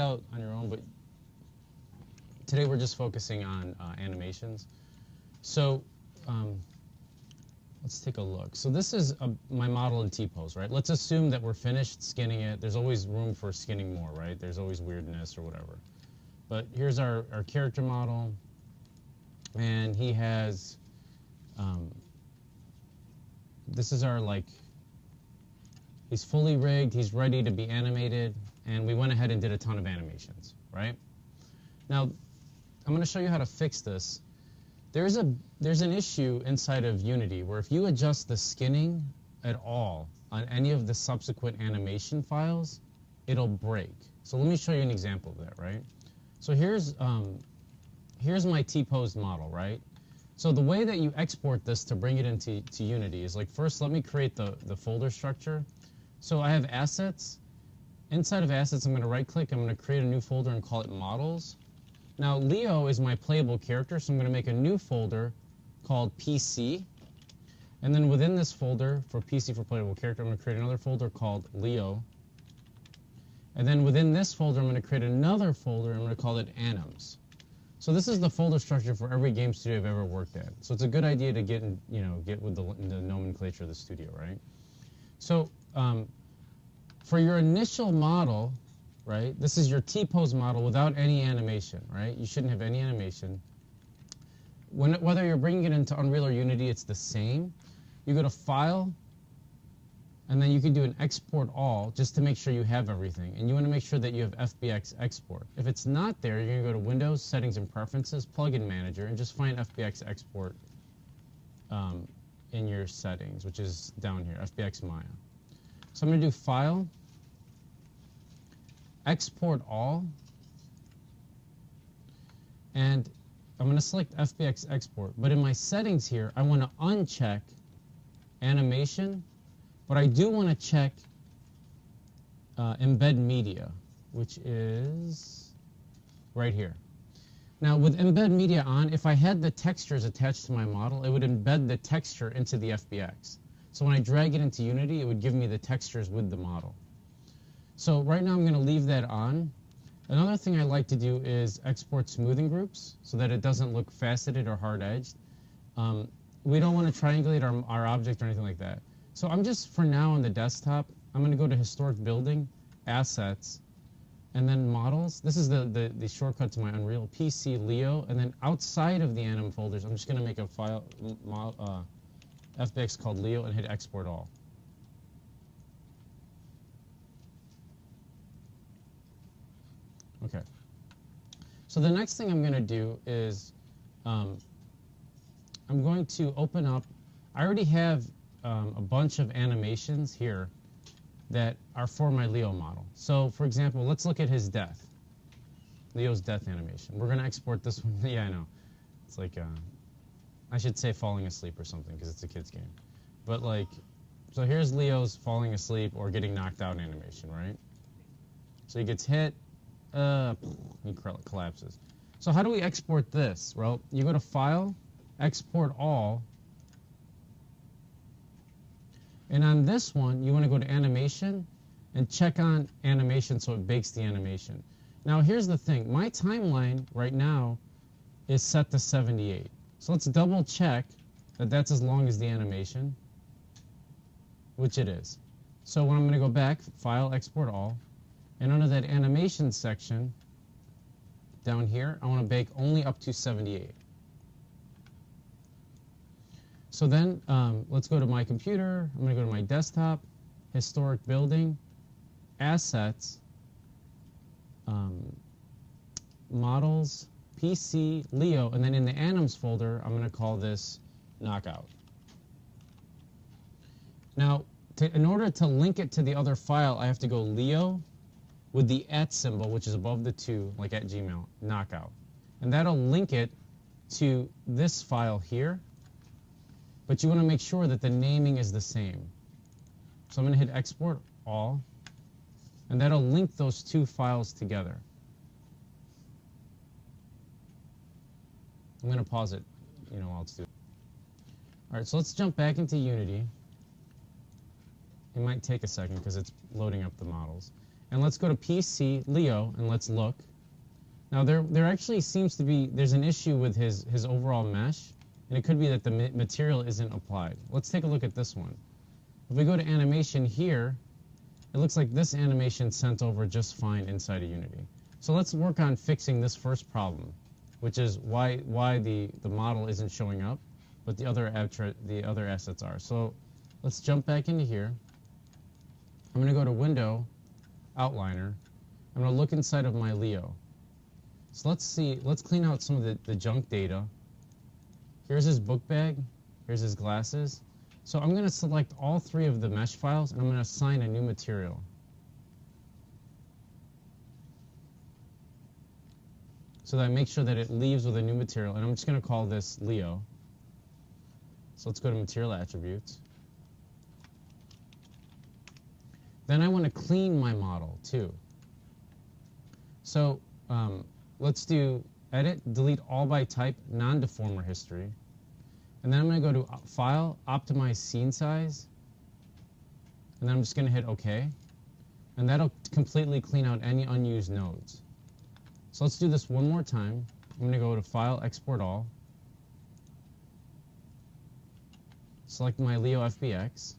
out on your own, but today we're just focusing on animations. So let's take a look. So this is my model in T-pose, right? Let's assume that we're finished skinning it. There's always room for skinning more, right? There's always weirdness or whatever. But here's our character model, and he has, this is our, like, he's fully rigged, he's ready to be animated, and we went ahead and did a ton of animations, right? Now, I'm going to show you how to fix this. There's an issue inside of Unity where if you adjust the skinning at all on any of the subsequent animation files, it'll break. So let me show you an example of that, right? So here's my T-posed model, right? So the way that you export this to bring it into Unity is, like, first let me create the folder structure. So I have assets. Inside of assets, I'm going to right-click, I'm going to create a new folder and call it models. Now, Leo is my playable character, so I'm going to make a new folder called PC. And then within this folder, for PC for playable character, I'm going to create another folder called Leo. And then within this folder, I'm going to create another folder, and I'm going to call it Anims. So this is the folder structure for every game studio I've ever worked at. So it's a good idea to get with the nomenclature of the studio, right? So for your initial model, right, this is your T-pose model without any animation, right? You shouldn't have any animation. Whether you're bringing it into Unreal or Unity, it's the same. You go to File, and then you can do an Export All just to make sure you have everything. And you want to make sure that you have FBX Export. If it's not there, you're going to go to Windows, Settings and Preferences, Plugin Manager, and just find FBX Export in your settings, which is down here, FBX Maya. So I'm going to do File, Export All, and I'm going to select FBX Export. But in my settings here, I want to uncheck Animation, but I do want to check Embed Media, which is right here. Now, with Embed Media on, if I had the textures attached to my model, it would embed the texture into the FBX. So when I drag it into Unity, it would give me the textures with the model. So right now I'm going to leave that on. Another thing I like to do is export smoothing groups so that it doesn't look faceted or hard-edged. We don't want to triangulate our object or anything like that. So I'm just, for now on the desktop, I'm going to go to Historic Building, Assets, and then Models. This is the shortcut to my Unreal, PC, Leo, and then outside of the anim folders, I'm just going to make a file, FBX called Leo, and hit Export All. Okay. So the next thing I'm going to do is I'm going to open up, I already have a bunch of animations here that are for my Leo model. So for example, let's look at his death. Leo's death animation. We're going to export this one. Yeah, I know. It's like, I should say falling asleep or something because it's a kid's game. But like, so here's Leo's falling asleep or getting knocked out animation, right? So he gets hit, he collapses. So how do we export this? Well, you go to File, Export All, and on this one, you want to go to Animation and check on Animation so it bakes the animation. Now here's the thing, my timeline right now is set to 78. So let's double check that that's as long as the animation, which it is. So when I'm going to go back, File, Export All, and under that animation section, down here, I want to bake only up to 78. So then, let's go to my computer. I'm going to go to my desktop, Historic Building, Assets, Models, PC, Leo, and then in the Anims folder, I'm going to call this Knockout. Now, in order to link it to the other file, I have to go Leo with the @ symbol, which is above the 2, like at Gmail, Knockout. And that'll link it to this file here, but you want to make sure that the naming is the same. So I'm going to hit Export All, and that'll link those two files together. I'm going to pause it, while it's doing. All right, so let's jump back into Unity. It might take a second because it's loading up the models. And let's go to PC, Leo, and let's look. Now there actually seems to be, there's an issue with his overall mesh, and it could be that the material isn't applied. Let's take a look at this one. If we go to animation here, it looks like this animation sent over just fine inside of Unity. So let's work on fixing this first problem, which is why the model isn't showing up, but the other assets are. So let's jump back into here. I'm going to go to Window, Outliner. I'm going to look inside of my Leo. So let's clean out some of the junk data. Here's his book bag. Here's his glasses. So I'm going to select all three of the mesh files, and I'm going to assign a new material. So that I make sure that it leaves with a new material, and I'm just going to call this Leo. So let's go to Material Attributes. Then I want to clean my model too. So let's do Edit, Delete All by Type, Non-Deformer History. And then I'm going to go to File, Optimize Scene Size. And then I'm just going to hit OK. And that'll completely clean out any unused nodes. So let's do this one more time. I'm going to go to File, Export All. Select my Leo FBX.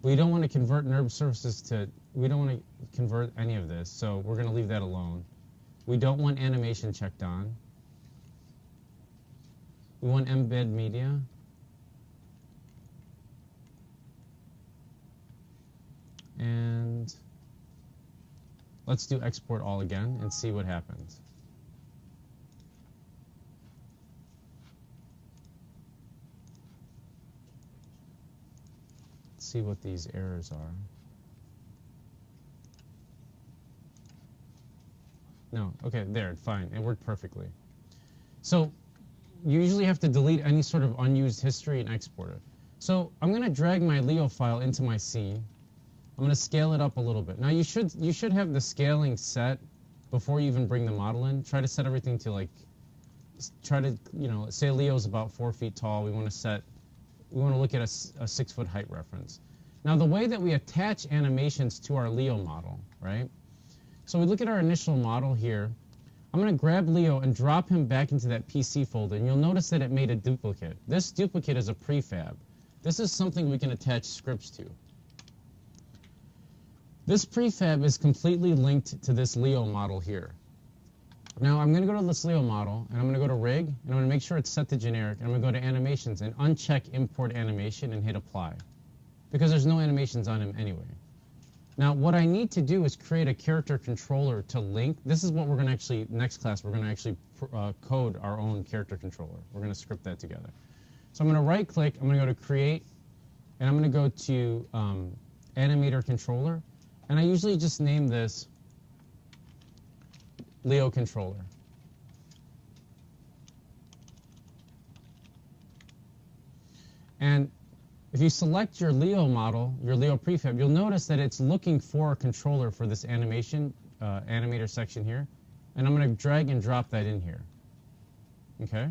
We don't want to convert NURB surfaces to, we don't want to convert any of this, so we're going to leave that alone. We don't want animation checked on. We want embed media. And let's do export all again and see what happens. Let's see what these errors are. No, okay, there, fine, it worked perfectly. So you usually have to delete any sort of unused history and export it. So I'm going to drag my Leo file into my scene. I'm going to scale it up a little bit. Now you should have the scaling set before you even bring the model in. Try to set everything to like, say Leo's about 4 feet tall. We want to look at a 6 foot height reference. Now the way that we attach animations to our Leo model, right? So we look at our initial model here. I'm going to grab Leo and drop him back into that PC folder, and you'll notice that it made a duplicate. This duplicate is a prefab. This is something we can attach scripts to. This prefab is completely linked to this Leo model here. Now I'm going to go to this Leo model, and I'm going to go to Rig, and I'm going to make sure it's set to generic, and I'm going to go to Animations and uncheck Import Animation and hit Apply, because there's no animations on him anyway. Now what I need to do is create a character controller to link. This is what we're going to actually, next class, we're going to actually code our own character controller. We're going to script that together. So I'm going to right click, I'm going to go to Create, and I'm going to go to Animator Controller, and I usually just name this Leo Controller. And if you select your Leo model, your Leo prefab, you'll notice that it's looking for a controller for this animation, animator section here. And I'm going to drag and drop that in here. Okay?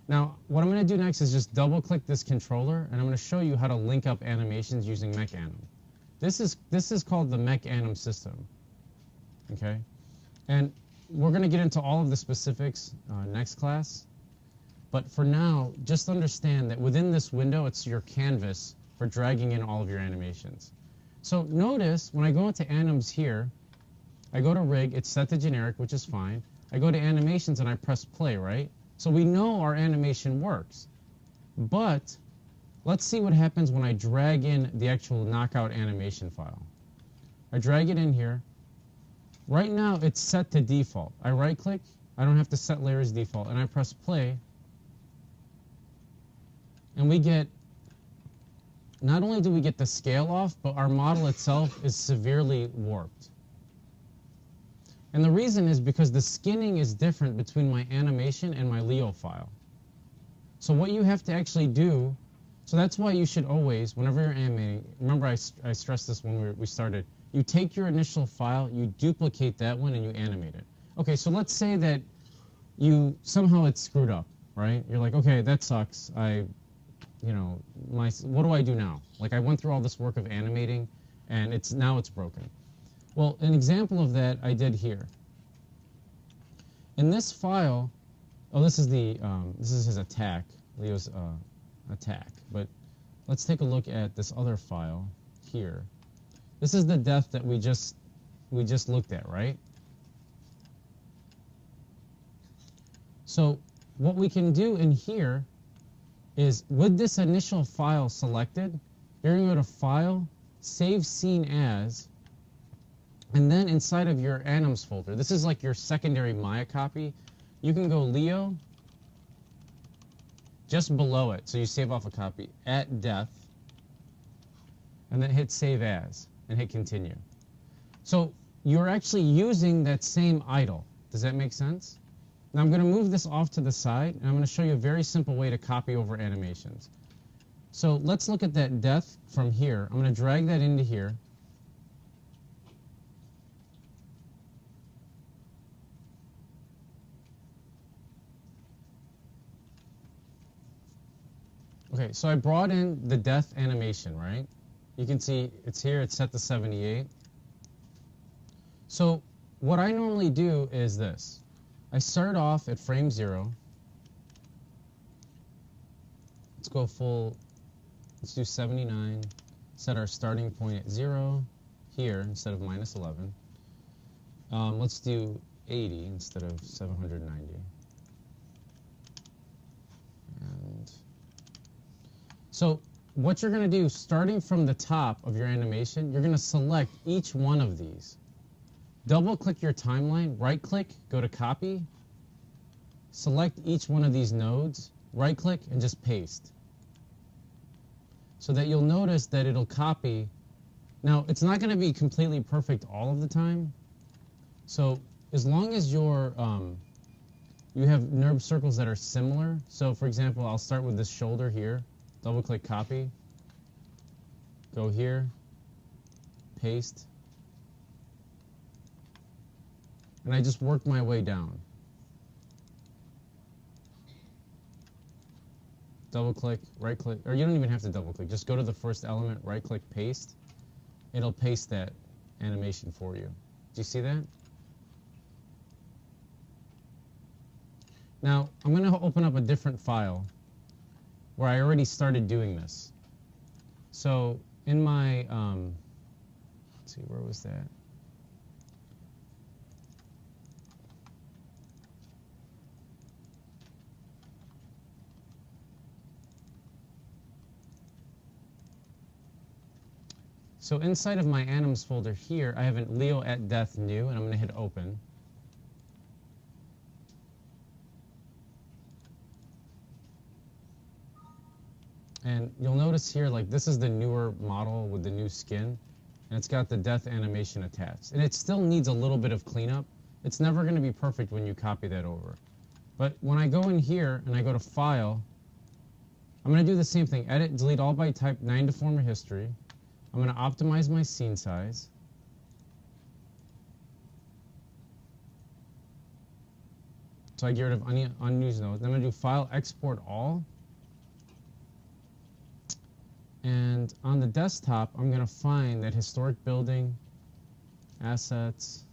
Now, what I'm going to do next is just double-click this controller, and I'm going to show you how to link up animations using MechAnim. This is called the MechAnim system. Okay? And we're going to get into all of the specifics next class. But for now, just understand that within this window, it's your canvas for dragging in all of your animations. So notice when I go into Anims here, I go to Rig, it's set to generic, which is fine. I go to Animations and I press play, right? So we know our animation works. But let's see what happens when I drag in the actual knockout animation file. I drag it in here. Right now, it's set to default. I right click, I don't have to set layer as default, and I press play. And we get, not only do we get the scale off, but our model itself is severely warped. And the reason is because the skinning is different between my animation and my Leo file. So what you have to actually do, so that's why you should always, whenever you're animating, remember I stressed this when we started, you take your initial file, you duplicate that one, and you animate it. Okay, so let's say that somehow it's screwed up, right? You're like, okay, that sucks. you know, what do I do now? Like I went through all this work of animating, and now it's broken. Well, an example of that I did here. In this file, oh, this is his attack, Leo's attack. But let's take a look at this other file here. This is the death that we just looked at, right? So what we can do in here is, with this initial file selected, you're going to go to File, Save Scene As, and then inside of your Anims folder, this is like your secondary Maya copy, you can go Leo, just below it, so you save off a copy, at death, and then hit Save As, and hit Continue. So you're actually using that same idle. Does that make sense? Now I'm going to move this off to the side, and I'm going to show you a very simple way to copy over animations. So let's look at that death from here. I'm going to drag that into here. Okay, so I brought in the death animation, right? You can see it's here, it's set to 78. So what I normally do is this. I start off at frame 0. Let's go full, let's do 79. Set our starting point at 0 here instead of -11. Let's do 80 instead of 790. And so what you're going to do, starting from the top of your animation, you're going to select each one of these. Double-click your timeline, right-click, go to Copy, select each one of these nodes, right-click, and just paste. So that you'll notice that it'll copy. Now, it's not going to be completely perfect all of the time. So as long as you have NURB circles that are similar. So for example, I'll start with this shoulder here, double-click Copy, go here, paste, and I just work my way down. Double-click, right-click, or you don't even have to double-click. Just go to the first element, right-click, paste. It'll paste that animation for you. Do you see that? Now, I'm going to open up a different file where I already started doing this. So in my, let's see, where was that? So inside of my Anims folder here, I have a Leo at Death new, and I'm going to hit Open. And you'll notice here, like, this is the newer model with the new skin, and it's got the death animation attached. And it still needs a little bit of cleanup. It's never going to be perfect when you copy that over. But when I go in here and I go to File, I'm going to do the same thing. Edit, delete all by type, 9 deformer history. I'm going to optimize my scene size. So I get rid of unused nodes. Then I'm going to do File, Export All. And on the desktop, I'm going to find that historic building, assets,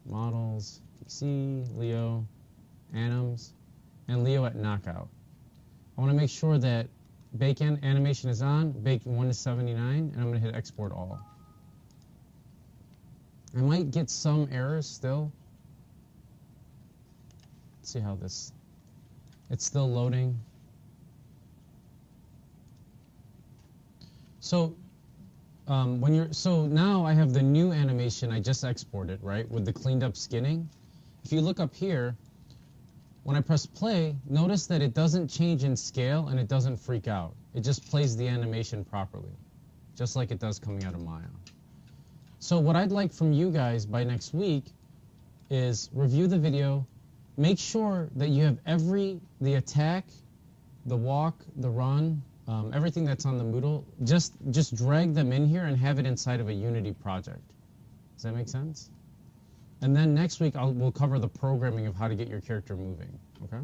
models, PC, Leo, Anims, and Leo at Knockout. I want to make sure that bake animation is on, bake 1 to 79, and I'm going to hit Export All. I might get some errors still. Let's see how this, it's still loading. So so now I have the new animation I just exported, right, with the cleaned up skinning. If you look up here, when I press play, notice that it doesn't change in scale and it doesn't freak out. It just plays the animation properly, just like it does coming out of Maya. So what I'd like from you guys by next week is review the video, make sure that you have the attack, the walk, the run, everything that's on the Moodle, just drag them in here and have it inside of a Unity project. Does that make sense? And then next week we'll cover the programming of how to get your character moving, okay?